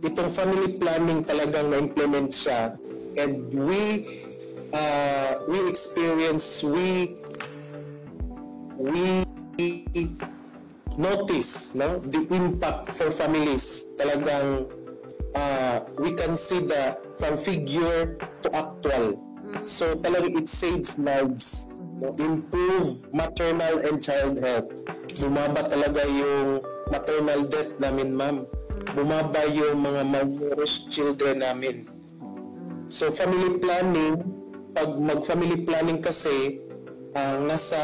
itong family planning talagang na-implement siya, and we experience, we notice, no, the impact for families. Talagang we can see the from figure to actual. So talagang it saves lives, no? Improve maternal and child health. Bumaba talaga yung maternal death namin, ma'am. Bumaba yung mga malnourished children namin. So family planning, pag mag-family planning kasi, nasa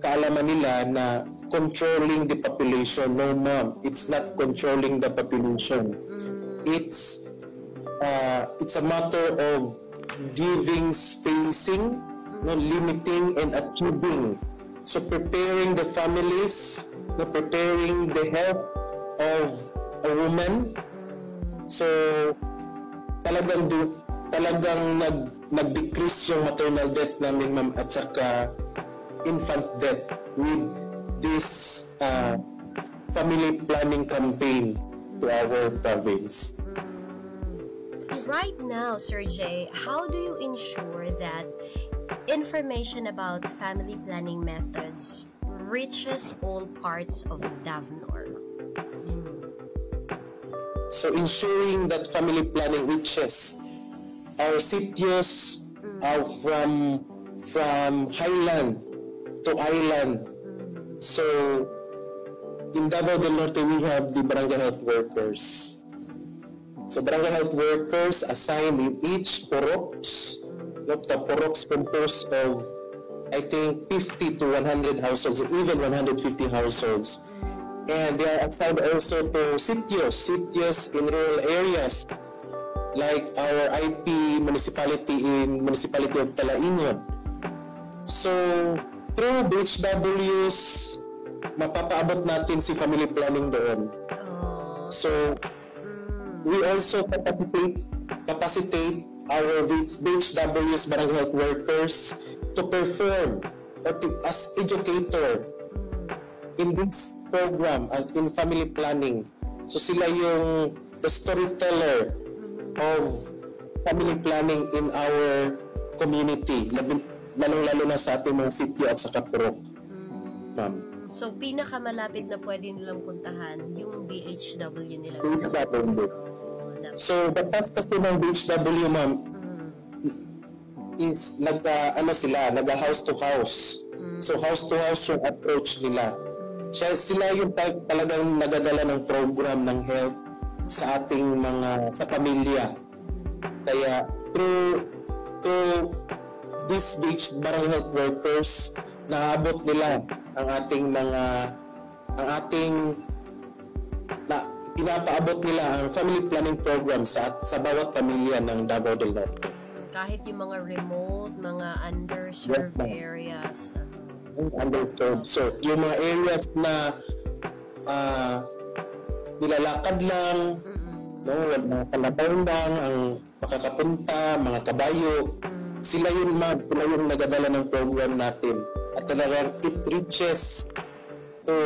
kaalaman nila na controlling the population. No, ma'am, it's not controlling the population. It's a matter of giving spacing, no, limiting and achieving. So preparing the families, no, preparing the health of a woman. So talagang nag-decrease yung maternal death namin, ma'am, at saka infant death with this family planning campaign to our province. Right now, Sir Jay, how do you ensure that information about family planning methods reaches all parts of Davnor? So ensuring that family planning reaches our sitios from highland to island. So in Davao del Norte, we have the barangay health workers. So barangay health workers assigned in each poroks. Look, the poroks composed of, I think, 50 to 100 households, even 150 households. And they are assigned also to sitios in rural areas, like our IP municipality in municipality of Talaingon. So through BHWs, mapapaabot natin si family planning doon. So we also capacitate our BHWs, barangay health workers, to perform or as educator in this program, as in family planning. So sila yung the storyteller of family planning in our community, lalong-lalo na sa ating mga sitio at sa kapurok. Ma'am. So pinakamalapit na pwede nilang puntahan yung BHW nila. BHW. So the task kasi ng BHW, ma'am, is nag house to house. So house to house yung approach nila. Sila yung talagang nagadala ng program ng health sa ating sa pamilya. Kaya through this barangay health workers, naabot nila ang pinapaabot nila ang family planning program sa bawat pamilya ng Davao del Norte. Kahit yung mga remote, mga underserved areas. Underserved. So, yung mga areas na nilalakad lang, no, mga kalabaw lang ang makakapunta, mga kabayo, sila yung nagadala ng program natin. At talagang it reaches to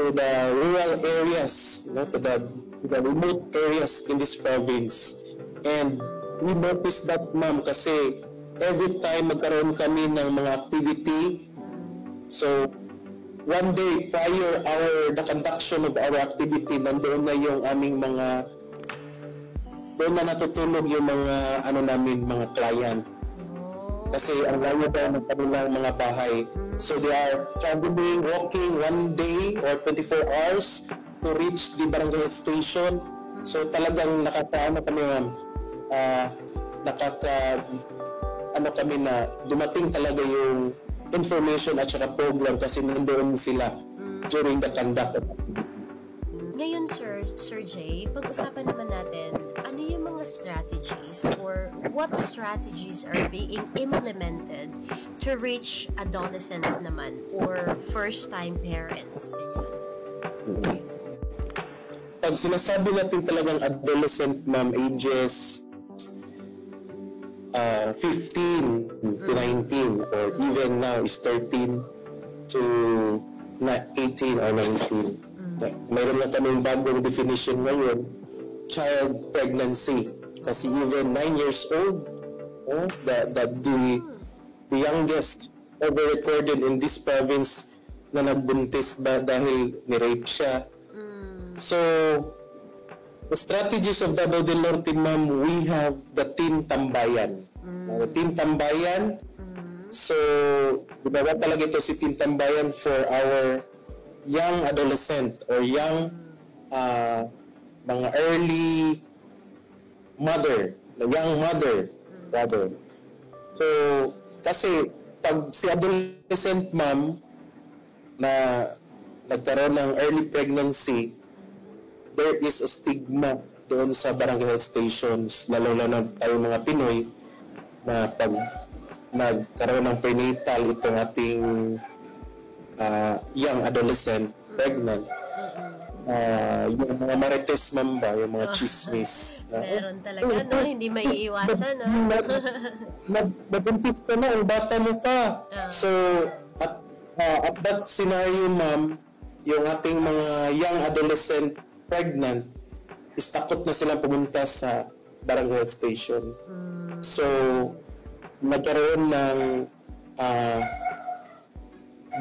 the rural areas, no, to the remote areas in this province. And we noticed that, ma'am, kasi every time magkaroon kami ng mga activity, so one day prior the conduction of our activity, nandoon na yung aming doon na natutulog yung mga mga client. Kasi ang layo daw ng kanilang mga bahay. So they are traveling, walking one day or 24 hours to reach the barangay health station. So talagang kami, ma'am, kami na dumating talaga yung information at saka program kasi nandoon sila during the conduct of activity. Ngayon, Sir Jay, pag-usapan naman natin, ano yung mga strategies or what strategies are being implemented to reach adolescents naman or first-time parents? Pag sinasabi natin talagang adolescent, ma'am, ages 15 to 19 or even now is 13 to 18 or 19. mayroon na kaming bagong definition ngayon, child pregnancy. Kasi even 9 years old, the youngest ever recorded in this province na nagbuntis dahil ni-rape siya. So, the strategies of Davao del Norte, ma'am, we have the Team Tambayan. The Team Tambayan, so, ginawa talaga ito si Team Tambayan for our young adolescent or young mga early mother, the young mother, rather. So, kasi pag si adolescent ma'am na nagkaroon ng early pregnancy, there is a stigma doon sa barangay health stations, lalo na tayo mga Pinoy, na pag nagkaroon ng prenatal itong ating young adolescent pregnant, yung mga marites ma'am ba, yung mga chismis. Meron talaga, no? Hindi maiiwasan, no? Nabuntis ka na, ang bata mo pa. So, at that scenario, ma'am, yung ating mga young adolescent pregnant is takot na silang pumunta sa barangay health station. So, nagkaroon ng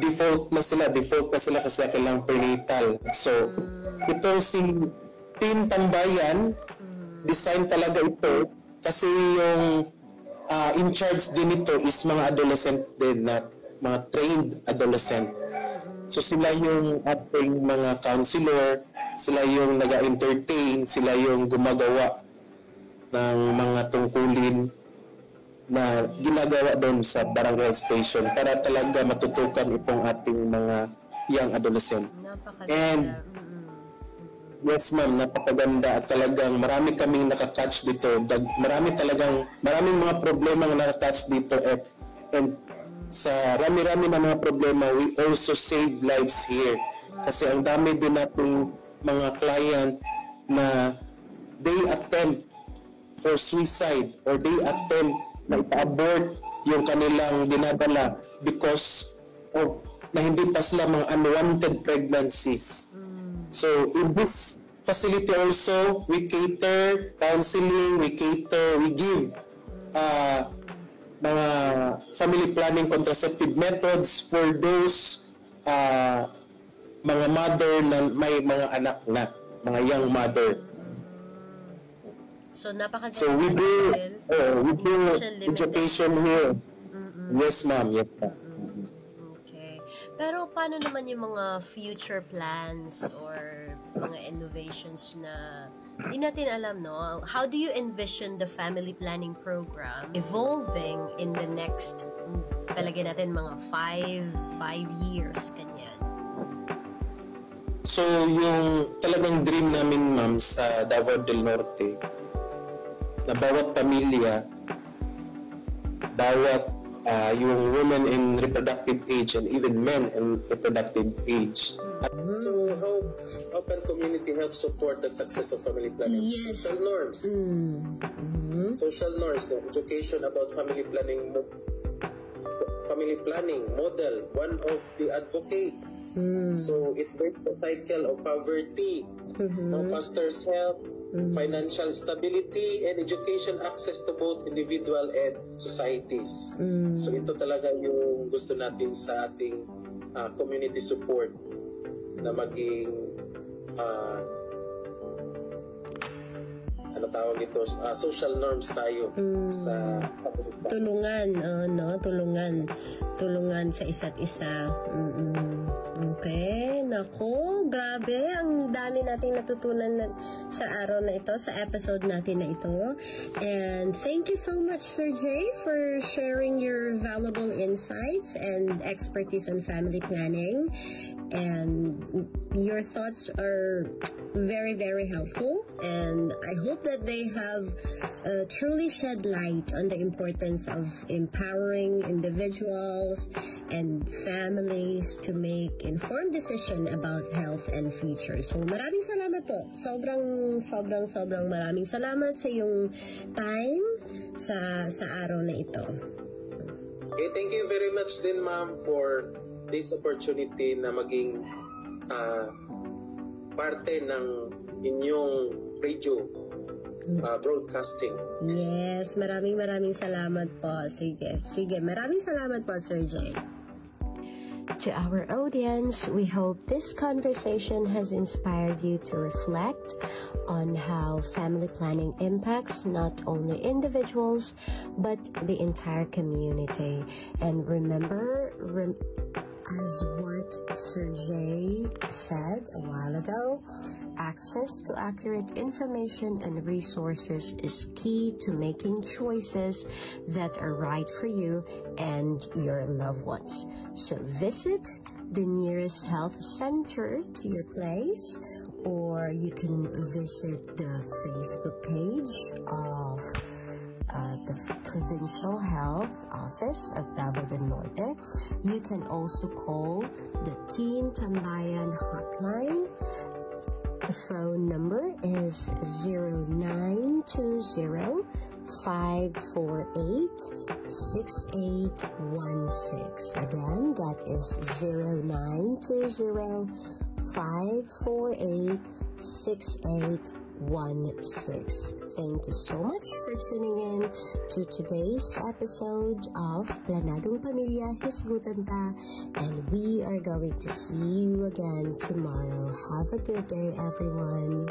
default na sila kasi kailangang prenatal. So, ito si Team Tambayan, design talaga ito kasi yung in charge din ito is mga adolescent din, na mga trained adolescent. So, sila yung ating mga counselor, sila yung nag-entertain, sila yung gumagawa ng mga tungkulin na ginagawa doon sa barangay station para talaga matutukan itong ating mga young adolescent. And yes ma'am, napakaganda at talagang marami kaming nakakatch dito. Maraming mga problema na nakakatch dito and sa rami-rami na mga problema, we also save lives here. Kasi ang dami din nating mga client na they attempt for suicide or they attempt na ipa-abort yung kanilang dinadala because of na hindi pa sila mga unwanted pregnancies. So in this facility also, we cater counseling, we give mga family planning contraceptive methods for those mga mother na may mga anak na, mga young mother. So, napakaganda. So, we do education here. Yes, ma'am. Yes, ma'am. Okay. Pero, paano naman yung mga future plans or mga innovations na di natin alam, no? How do you envision the family planning program evolving in the next, palagay natin, mga 5 years, kanyan? So, yung talagang dream namin, ma'am, sa Davao del Norte, na bawat pamilya, bawat yung women in reproductive age and even men in reproductive age. So, how can community help support the success of family planning? Yes. Social norms. Social norms, education about family planning model, one of the advocate. So it breaks the cycle of poverty, fosters health, financial stability, and education access to both individual and societies. So ito talaga yung gusto natin sa ating community support na maging tawag ito, social norms tayo sa tulungan sa isa't isa. Okay, nako, grabe, ang dami nating natutunan sa araw na ito, sa episode natin na ito. And thank you so much, Sir Jay, for sharing your valuable insights and expertise on family planning. And your thoughts are very, very helpful, and I hope that they have truly shed light on the importance of empowering individuals and families to make informed decision about health and future. So maraming salamat po. Sobrang maraming salamat sa iyong time sa araw na ito. Okay, thank you very much din, ma'am, for this opportunity na maging parte ng inyong radio broadcasting. Yes, maraming salamat po. Sige, maraming salamat po, Sir Jay. To our audience, we hope this conversation has inspired you to reflect on how family planning impacts not only individuals, but the entire community. And remember, as what Sir Jay said a while ago, access to accurate information and resources is key to making choices that are right for you and your loved ones. So visit the nearest health center to your place, or you can visit the Facebook page of the Provincial Health Office of Davao del Norte. You can also call the Teen Tambayan Hotline. The phone number is 0920-548-6816. Again, that is 0920-548-6816. Thank you so much for tuning in to today's episode of Planadong Pamilya, Hisgutan Ta, and we are going to see you again tomorrow. Have a good day, everyone.